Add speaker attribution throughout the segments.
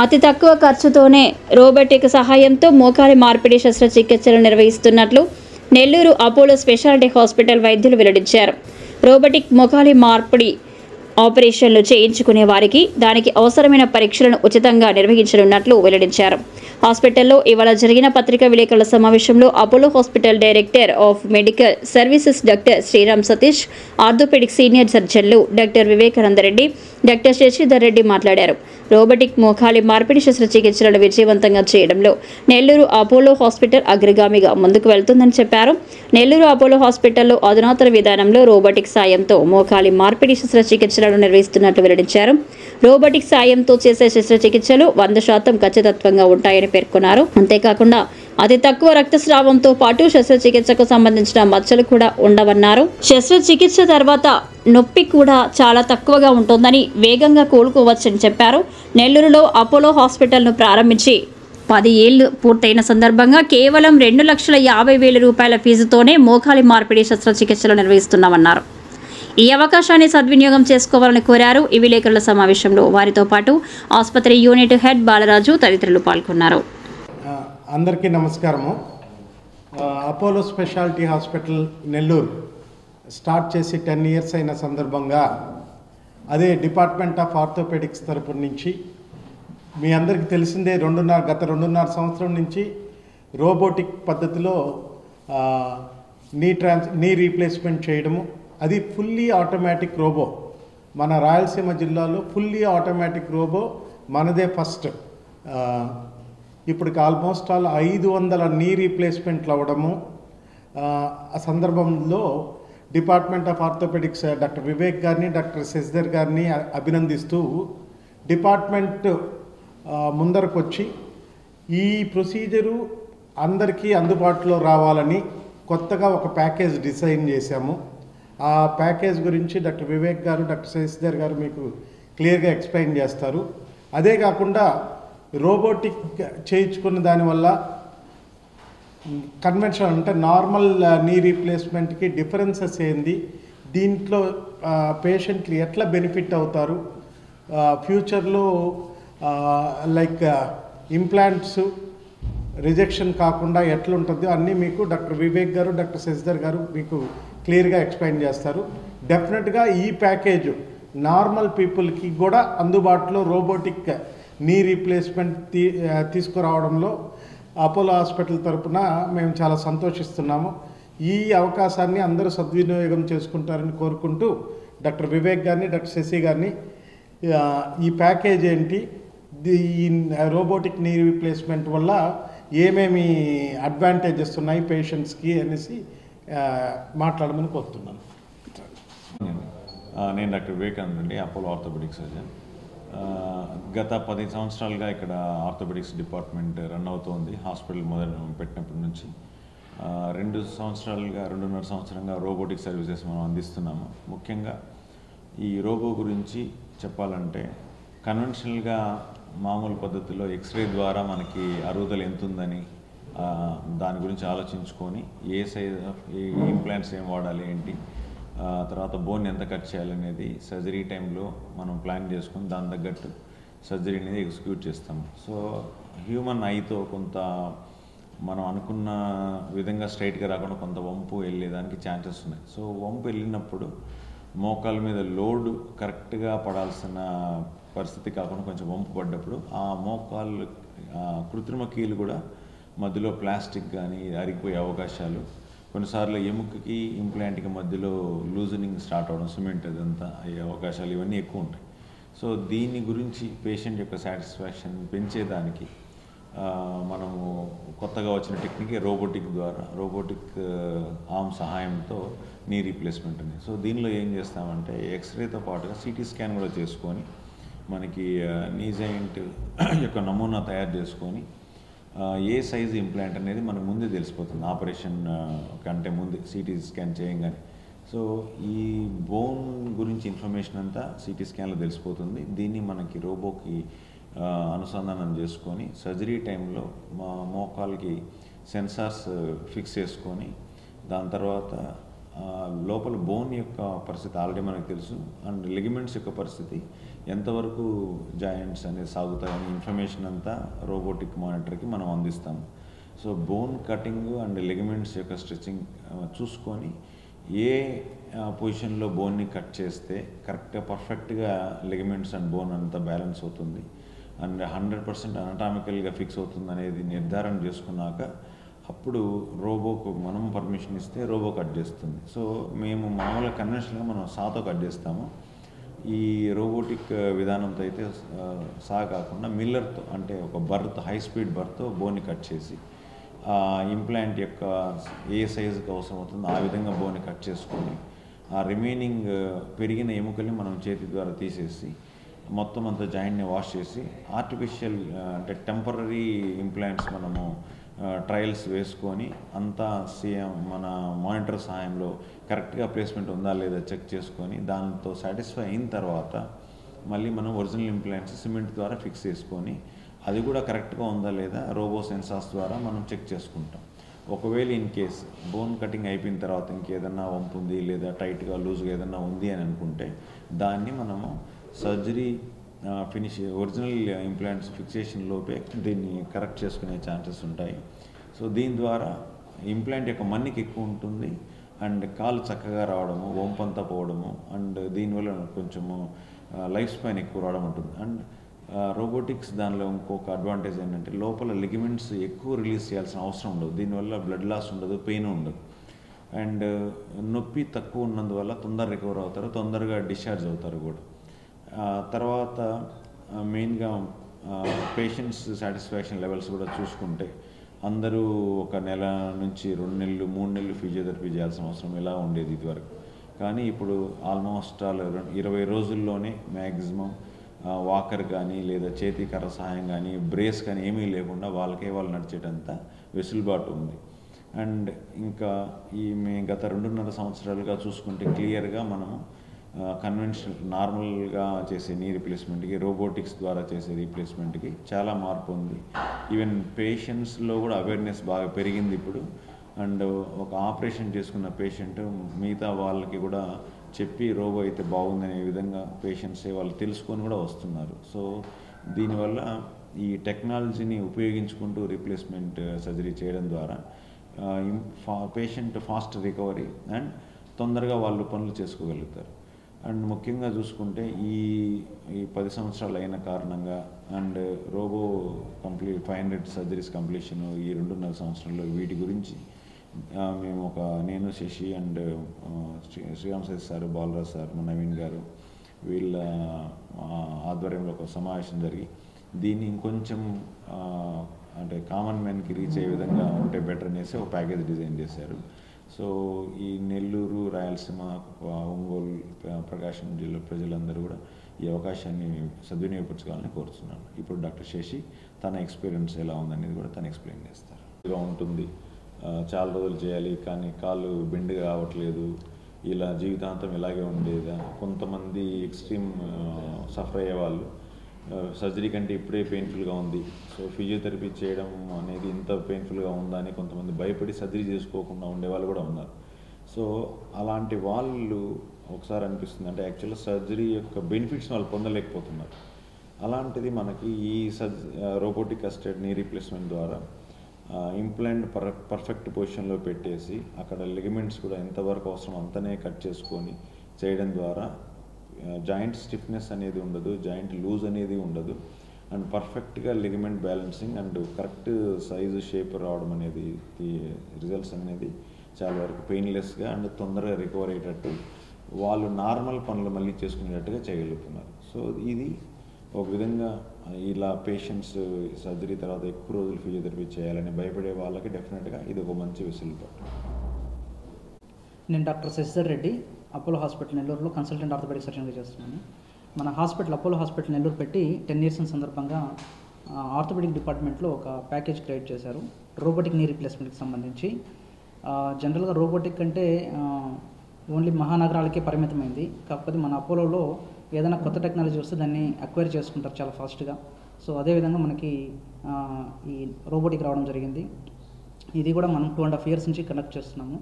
Speaker 1: అతి తక్కువ ఖర్చుతోనే రోబోటిక్ సహాయంతో మోకాలి మార్పిడి శస్త్రచికిత్సలు నిర్వహిస్తున్నట్లు నెల్లూరు అపోలో స్పెషాలిటీ హాస్పిటల్ వైద్యులు వెల్లడించారు. రోబోటిక్ మోకాలి మార్పిడి ఆపరేషన్లు చేయించుకునే వారికి దానికి అవసరమైన పరీక్షలను ఉచితంగా నిర్వహించనున్నట్లు వెల్లడించారు. హాస్పిటల్లో ఇవాళ జరిగిన పత్రికా విలేకరుల సమావేశంలో Apollo hospital director of medical services doctor Sriram Satish, orthopaedic senior సర్జన్లు డాక్టర్ వివేకానందరెడ్డి, డాక్టర్ శశిధర్ రెడ్డి మాట్లాడారు. రోబోటిక్ మోకాలి మార్పిడి శస్త్రచికిత్సలను విజయవంతంగా చేయడంలో నెల్లూరు అపోలో హాస్పిటల్ అగ్రగామిగా ముందుకు వెళ్తుందని చెప్పారు. నెల్లూరు అపోలో హాస్పిటల్లో అధునాతన విధానంలో రోబోటిక్ సాయంతో మోకాలి మార్పిడి శస్త్రచికిత్సలను నిర్వహిస్తున్నట్లు వెల్లడించారు. రోబోటిక్ సాయంతో చేసే శస్త్రచికిత్సలు 100% ఖచ్చితత్వంగా ఉంటాయని పేర్కొన్నారు. అంతేకాకుండా అతి తక్కువ రక్తస్రావంతో పాటు శస్త్రచికిత్సకు సంబంధించిన మచ్చలు కూడా ఉండవన్నారు. శస్త్రచికిత్స తర్వాత నొప్పి కూడా చాలా తక్కువగా ఉంటుందని, వేగంగా కోలుకోవచ్చని చెప్పారు. నెల్లూరులో అపోలో హాస్పిటల్ను ప్రారంభించి 10 ఏళ్లు పూర్తయిన సందర్భంగా కేవలం 2,50,000 రూపాయల ఫీజుతోనే మోకాలి మార్పిడి శస్త్రచికిత్సలు నిర్వహిస్తున్నామన్నారు. ఈ అవకాశాన్ని సద్వినియోగం చేసుకోవాలని కోరారు. ఈ విలేకరుల సమావేశంలో వారితో పాటు ఆసుపత్రి యూనిట్ హెడ్ బాలరాజు తదితరులు పాల్గొన్నారు.
Speaker 2: అందరికీ నమస్కారము. Apollo speciality hospital Nellore start చేసి 10 ఇయర్స్ అయిన సందర్భంగా అదే డిపార్ట్మెంట్ ఆఫ్ ఆర్థోపెడిక్స్ తరపు నుంచి మీ అందరికీ తెలిసిందే గత 2.5 సంవత్సరం నుంచి రోబోటిక్ పద్ధతిలో నీ రీప్లేస్మెంట్ చేయడము, అది ఫుల్లీ ఆటోమేటిక్ రోబో. మన రాయలసీమ జిల్లాలో ఫుల్లీ ఆటోమేటిక్ రోబో మనదే ఫస్ట్. ఇప్పటికి ఆల్మోస్ట్ 500 నీ రీప్లేస్మెంట్లు అవ్వడము. ఆ సందర్భంలో department of orthopaedics doctor Vivek గారిని, డాక్టర్ శశిధర్ గారిని అభినందిస్తూ డిపార్ట్మెంట్ ముందరకు వచ్చి ఈ ప్రొసీజరు అందరికీ అందుబాటులో రావాలని కొత్తగా ఒక ప్యాకేజ్ డిజైన్ చేశాము. ఆ ప్యాకేజ్ గురించి డాక్టర్ వివేక్ గారు, డాక్టర్ శశిధర్ గారు మీకు క్లియర్గా ఎక్స్ప్లెయిన్ చేస్తారు. అదే కాకుండా రోబోటిక్ చేయించుకున్న దానివల్ల కన్వెన్షన్ అంటే నార్మల్ నీ రీప్లేస్మెంట్కి డిఫరెన్సెస్ ఏంది, దీంట్లో పేషెంట్లు ఎట్లా బెనిఫిట్ అవుతారు, ఫ్యూచర్లో లైక్ ఇంప్లాంట్స్ రిజెక్షన్ కాకుండా ఎట్లుంటుందో అన్నీ మీకు డాక్టర్ వివేక్ గారు, డాక్టర్ శశిధర్ గారు మీకు క్లియర్గా ఎక్స్ప్లెయిన్ చేస్తారు. డెఫినెట్గా ఈ ప్యాకేజ్ నార్మల్ పీపుల్కి కూడా అందుబాటులో రోబోటిక్ నీ రీప్లేస్మెంట్ తీసుకురావడంలో అపోలో హాస్పిటల్ తరపున మేము చాలా సంతోషిస్తున్నాము. ఈ అవకాశాన్ని అందరూ సద్వినియోగం చేసుకుంటారని కోరుకుంటూ డాక్టర్ వివేక్ గారిని, డాక్టర్ శశి గారిని ఈ ప్యాకేజ్ ఏంటి, ఈ రోబోటిక్ నీ రీప్లేస్మెంట్ వల్ల ఏమేమి అడ్వాంటేజెస్ ఉన్నాయి పేషెంట్స్కి అనేసి మాట్లాడమని కోరుతున్నాను.
Speaker 3: నేను డాక్టర్ వివేకానంద అండి, అపోలో ఆర్థోపెడిక్ సర్జన్. గత 10 సంవత్సరాలుగా ఇక్కడ ఆర్థోపెడిక్స్ డిపార్ట్మెంట్ రన్ అవుతోంది. హాస్పిటల్ మొదలు పెట్టినప్పటి నుంచి 2.5 సంవత్సరంగా రోబోటిక్ సర్వీసెస్ మనం అందిస్తున్నాము. ముఖ్యంగా ఈ రోబో గురించి చెప్పాలంటే కన్వెన్షనల్గా మామూలు పద్ధతిలో ఎక్స్రే ద్వారా మనకి అరుగుదల ఎంత ఉందని దాని గురించి ఆలోచించుకొని ఏ సైజ్ ఏ ఇంప్లాంట్స్ ఏం వాడాలి ఏంటి, తర్వాత బోన్ ఎంత కట్ చేయాలనేది సర్జరీ టైంలో మనం ప్లాన్ చేసుకొని దాని తగ్గట్టు సర్జరీ అనేది ఎగ్జిక్యూట్ చేస్తాము. సో హ్యూమన్ ఐతో కొంత మనం అనుకున్న విధంగా స్ట్రైట్గా రాకుండా కొంత వంపు వెళ్ళేదానికి ఛాన్సెస్ ఉన్నాయి. సో వంపు వెళ్ళినప్పుడు మోకాల మీద లోడ్ కరెక్ట్గా పడాల్సిన పరిస్థితి కాకుండా కొంచెం వంపు పడ్డప్పుడు ఆ మోకాలు కృత్రిమ కీలు కూడా మధ్యలో ప్లాస్టిక్ కానీ అరిగిపోయే అవకాశాలు, కొన్నిసార్లు ఎముకకి ఇంప్లాంట్కి మధ్యలో లూజనింగ్ స్టార్ట్ అవ్వడం, సిమెంట్ అదంతా అయ్యే అవకాశాలు ఇవన్నీ ఎక్కువ ఉంటాయి. సో దీని గురించి పేషెంట్ యొక్క సాటిస్ఫాక్షన్ పెంచేదానికి మనము కొత్తగా వచ్చిన టెక్నిక్ రోబోటిక్ ఆర్మ్ సహాయంతో నీ రీప్లేస్మెంట్ ఉంది. సో దీనిలో ఏం చేస్తామంటే ఎక్స్రేతో పాటుగా సిటీ స్కాన్ కూడా చేసుకొని మనకి నీ జాయింట్ యొక్క నమూనా తయారు చేసుకొని ఏ సైజు ఇంప్లాంట్ అనేది మనకు ముందే తెలిసిపోతుంది ఆపరేషన్ కంటే ముందే సిటీ స్కాన్ చేయంగానే. సో ఈ బోన్ గురించి ఇన్ఫర్మేషన్ అంతా సిటీ స్కాన్లో తెలిసిపోతుంది. దీన్ని మనకి రోబోకి అనుసంధానం చేసుకొని సర్జరీ టైంలో మోకాలకి సెన్సార్స్ ఫిక్స్ చేసుకొని దాని తర్వాత లోపల బోన్ యొక్క పరిస్థితి ఆల్రెడీ మనకు తెలుసు, అండ్ లిగమెంట్స్ యొక్క పరిస్థితి ఎంతవరకు జాయింట్స్ అనేది సాగుతాయని ఇన్ఫర్మేషన్ అంతా రోబోటిక్ మానిటర్కి మనం అందిస్తాము. So bone cutting and ligaments యొక్క స్ట్రెచింగ్ చూసుకొని ఏ పొజిషన్లో బోన్ని కట్ చేస్తే కరెక్ట్గా పర్ఫెక్ట్గా లిగమెంట్స్ అండ్ బోన్ అంతా బ్యాలెన్స్ అవుతుంది అండ్ 100% అనటామికల్గా ఫిక్స్ అవుతుంది అనేది నిర్ధారణ చేసుకున్నాక అప్పుడు రోబోకు మనం పర్మిషన్ ఇస్తే రోబో కట్ చేస్తుంది. సో మేము మామూలుగా కన్వెన్షనల్గా మనం సాతో కట్ చేస్తాము. ఈ రోబోటిక్ విధానంతో అయితే సా కాకుండా మిల్లర్తో, అంటే ఒక బర్త్, హై స్పీడ్ బర్త్తో బోన్ని కట్ చేసి ఇంప్లాంట్ యొక్క ఏ సైజుకి అవసరం అవుతుందో ఆ విధంగా బోన్ని కట్ చేసుకొని ఆ రిమైనింగ్ పెరిగిన ఎముకల్ని మనం చేతి ద్వారా తీసేసి మొత్తం అంతా జాయింట్ని వాష్ చేసి ఆర్టిఫిషియల్ అంటే టెంపరీ ఇంప్లాంట్స్ మనము ట్రయల్స్ వేసుకొని అంతా మన మానిటర్ సహాయంలో కరెక్ట్గా ప్లేస్మెంట్ ఉందా లేదా చెక్ చేసుకొని దాంతో సాటిస్ఫై అయిన తర్వాత మళ్ళీ మనం ఒరిజినల్ ఇంప్లాంట్స్ సిమెంట్ ద్వారా ఫిక్స్ చేసుకొని అది కూడా కరెక్ట్గా ఉందా లేదా రోబో సెన్సార్స్ ద్వారా మనం చెక్ చేసుకుంటాం. ఒకవేళ ఇన్ కేస్ బోన్ కటింగ్ అయిపోయిన తర్వాత ఇంకేదన్నా వంపు ఉంది లేదా టైట్గా లూజ్గా ఏదన్నా ఉంది అని అనుకుంటే దాన్ని మనము సర్జరీ ఒరిజినల్ ఇంప్లాంట్స్ ఫిక్సేషన్ లోపే దీన్ని కరెక్ట్ చేసుకునే ఛాన్సెస్ ఉంటాయి. సో దీని ద్వారా ఇంప్లాంట్ యొక్క మన్నిక ఎక్కువ ఉంటుంది అండ్ కాలు చక్కగా రావడము, వంపంతా పోవడము అండ్ దీనివల్ల కొంచెము లైఫ్ స్పాన్ ఎక్కువ రావడం ఉంటుంది. అండ్ రోబోటిక్స్ దానిలో ఇంకొక అడ్వాంటేజ్ ఏంటంటే లోపల లిగమెంట్స్ ఎక్కువ రిలీజ్ చేయాల్సిన అవసరం ఉండదు. దీనివల్ల బ్లడ్ లాస్ ఉండదు, పెయిన్ ఉండదు అండ్ నొప్పి తక్కువ ఉన్నందువల్ల తొందరగా రికవర్ అవుతారు, తొందరగా డిశ్చార్జ్ అవుతారు కూడా. తర్వాత మెయిన్గా పేషెంట్స్ సాటిస్ఫాక్షన్ లెవెల్స్ కూడా చూసుకుంటే అందరూ ఒక నెల నుంచి 2 నెలలు 3 నెలలు ఫిజియోథెరపీ చేయాల్సిన అవసరం ఎలా ఉండేది ఇదివరకు. కానీ ఇప్పుడు ఆల్మోస్ట్ 20 రోజుల్లోనే మ్యాక్సిమం వాకర్ కానీ లేదా చేతి కర్ర సహాయం కానీ బ్రేస్ కానీ ఏమీ లేకుండా వాళ్ళకే వాళ్ళు నడిచేటంత వెసులుబాటు ఉంది. అండ్ ఇంకా మేము గత 2.5 సంవత్సరాలుగా చూసుకుంటే క్లియర్గా మనము కన్వెన్షనల్ నార్మల్గా చేసే నీ రీప్లేస్మెంట్కి రోబోటిక్స్ ద్వారా చేసే రీప్లేస్మెంట్కి చాలా మార్పు ఉంది. ఈవెన్ పేషెంట్స్లో కూడా అవేర్నెస్ బాగా పెరిగింది ఇప్పుడు. అండ్ ఒక ఆపరేషన్ చేసుకున్న పేషెంట్ మిగతా వాళ్ళకి కూడా చెప్పి రోబో అయితే బాగుందనే విధంగా పేషెంట్సే వాళ్ళు తెలుసుకొని కూడా వస్తున్నారు. సో దీనివల్ల ఈ టెక్నాలజీని ఉపయోగించుకుంటూ రీప్లేస్మెంట్ సర్జరీ చేయడం ద్వారా పేషెంట్ ఫాస్ట్ రికవరీ అండ్ తొందరగా వాళ్ళు పనులు చేసుకోగలుగుతారు. అండ్ ముఖ్యంగా చూసుకుంటే ఈ 10 సంవత్సరాలు అయిన కారణంగా అండ్ రోబో 500 సర్జరీస్ కంప్లీషన్ ఈ 2.5 సంవత్సరాల్లో వీటి గురించి మేము నేను Shashi and Sriram Satish sir, Balaraj sir, Naveen garu వీళ్ళ ఆధ్వర్యంలో ఒక సమావేశం జరిగి దీన్ని ఇంకొంచెం అంటే కామన్ మ్యాన్కి రీచ్ అయ్యే విధంగా ఉంటే బెటర్ అనేసి ఒక ప్యాకేజ్ డిజైన్ చేశారు. సో ఈ నెల్లూరు, రాయలసీమ, ఒంగోలు, ప్రకాశం జిల్లా ప్రజలందరూ కూడా ఈ అవకాశాన్ని సద్వినియోగపరచుకోవాలని కోరుతున్నాను. ఇప్పుడు డాక్టర్ శశి తన ఎక్స్పీరియన్స్ ఎలా ఉందనేది కూడా తను ఎక్స్ప్లెయిన్ చేస్తారు. ఇలా ఉంటుంది, చాలా రోజులు చేయాలి కానీ కాళ్ళు బెండ్ కావట్లేదు, ఇలా జీవితాంతం ఇలాగే ఉండేదా. కొంతమంది ఎక్స్ట్రీమ్ సఫర్ అయ్యేవాళ్ళు సర్జరీ కంటే ఇప్పుడే పెయిన్ఫుల్గా ఉంది, సో ఫిజియోథెరపీ చేయడం అనేది ఇంత పెయిన్ఫుల్గా ఉందా అని కొంతమంది భయపడి సర్జరీ చేసుకోకుండా ఉండేవాళ్ళు కూడా ఉన్నారు. సో అలాంటి వాళ్ళు ఒకసారి అనిపిస్తుంది అంటే యాక్చువల్గా సర్జరీ యొక్క బెనిఫిట్స్ వాళ్ళు పొందలేకపోతున్నారు. అలాంటిది మనకి ఈ రోబోటిక్ అసిస్టెడ్ నీ రీప్లేస్మెంట్ ద్వారా ఇంప్లాంట్ పర్ఫెక్ట్ పొజిషన్లో పెట్టేసి అక్కడ లిగమెంట్స్ కూడా ఎంతవరకు అవసరం అంతనే కట్ చేసుకొని చేయడం ద్వారా జాయింట్ స్టిఫ్నెస్ అనేది ఉండదు, జాయింట్ లూజ్ అనేది ఉండదు అండ్ పర్ఫెక్ట్గా ligament balancing and correct size shape రావడం అనేది రిజల్ట్స్ అనేది చాలా వరకు పెయిన్లెస్గా అండ్ తొందరగా రికవర్ అయ్యేటట్టు వాళ్ళు నార్మల్ పనులు మళ్ళీ చేసుకునేటట్టుగా చేయగలుగుతున్నారు. సో ఇది ఒక విధంగా ఇలా పేషెంట్స్ సర్జరీ తర్వాత ఎక్కువ రోజులు ఫిజియోథెరపీ చేయాలని భయపడే వాళ్ళకి డెఫినెట్గా ఇది ఒక మంచి వెసులుబాటు.
Speaker 4: నేను doctor Shashidhar Reddy, Apollo hospital నెల్లూరులో కన్సల్టెంట్ ఆర్థోపెడిక్ సర్జన్గా చేస్తున్నాను. మన హాస్పిటల్ అపోలో హాస్పిటల్ నెల్లూరు పెట్టి 10 years సందర్భంగా ఆర్థోపెడిక్ డిపార్ట్మెంట్లో ఒక ప్యాకేజ్ క్రియేట్ చేశారు రోబోటిక్ నీ రీప్లేస్మెంట్కి సంబంధించి. జనరల్గా రోబోటిక్ అంటే ఓన్లీ మహానగరాలకే పరిమితమైంది. కాకపోతే మన అపోలోలో ఏదైనా కొత్త టెక్నాలజీ వస్తే దాన్ని అక్వైర్ చేసుకుంటారు చాలా ఫాస్ట్గా. సో అదేవిధంగా మనకి ఈ రోబోటిక్ రావడం జరిగింది. ఇది కూడా మనం 2.5 years నుంచి కండక్ట్ చేస్తున్నాము.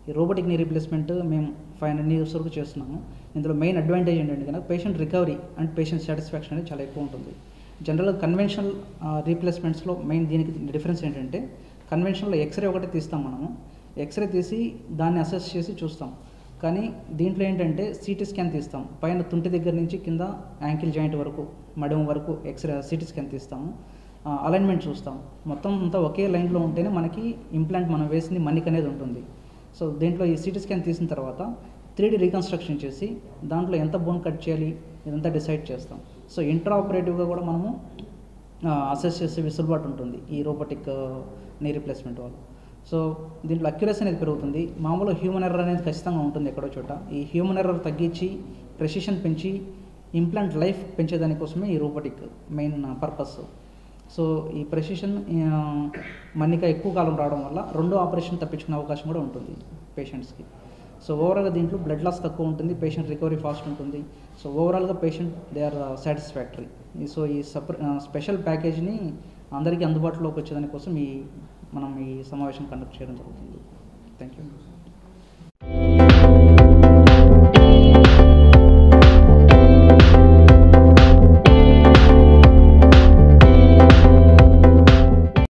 Speaker 4: ఈ రోబోటిక్ నీ రీప్లేస్మెంట్ మేము 500 years వరకు చేస్తున్నాము. ఇందులో మెయిన్ అడ్వాంటేజ్ ఏంటంటే కనుక patient recovery and patient satisfaction అనేది చాలా ఎక్కువ ఉంటుంది. జనరల్గా కన్వెన్షనల్ రీప్లేస్మెంట్స్లో మెయిన్ దీనికి డిఫరెన్స్ ఏంటంటే కన్వెన్షనల్లో ఎక్స్రే ఒకటి తీస్తాం మనము, ఎక్స్రే తీసి దాన్ని అసెస్ చేసి చూస్తాం. కానీ దీంట్లో ఏంటంటే సిటీ స్కాన్ తీస్తాం, పైన తుంటి దగ్గర నుంచి కింద యాంకిల్ జాయింట్ వరకు మడమ వరకు ఎక్స్రే సిటీ స్కాన్ తీస్తాము, అలైన్మెంట్ చూస్తాం. మొత్తం అంతా ఒకే లైన్లో ఉంటేనే మనకి ఇంప్లాంట్ మనం వేసింది మన్నిక అనేది ఉంటుంది. సో దీంట్లో ఈ సిటీ స్కాన్ తీసిన తర్వాత 3D రీకన్స్ట్రక్షన్ చేసి దాంట్లో ఎంత బోన్ కట్ చేయాలి ఇదంతా డిసైడ్ చేస్తాం. సో ఇంట్రా ఆపరేటివ్గా కూడా మనము అసెస్ చేసే వెసులుబాటు ఉంటుంది ఈ రోబోటిక్ నీ రీప్లేస్మెంట్ వల్ల. సో దీంట్లో అక్యురసీ అనేది పెరుగుతుంది. మామూలు హ్యూమన్ ఎర్రర్ అనేది ఖచ్చితంగా ఉంటుంది ఎక్కడో చోట. ఈ హ్యూమన్ ఎర్రర్ తగ్గించి ప్రెసిషన్ పెంచి ఇంప్లాంట్ లైఫ్ పెంచేదానికోసమే ఈ రోబోటిక్ మెయిన్ పర్పస్. సో ఈ ప్రెసిషన్ మన్నిక ఎక్కువ కాలం రావడం వల్ల 2 ఆపరేషన్ తప్పించుకునే అవకాశం కూడా ఉంటుంది పేషెంట్స్కి. సో ఓవరాల్గా దీంట్లో బ్లడ్ లాస్ తక్కువ ఉంటుంది, పేషెంట్ రికవరీ ఫాస్ట్ ఉంటుంది. సో ఓవరాల్గా patient they are satisfactory. So ఈ స్పెషల్ ప్యాకేజ్ని అందరికీ అందుబాటులోకి వచ్చేదానికోసం మనం ఈ సమావేశం కండక్ట్ చేయడం జరుగుతుంది. Thank you.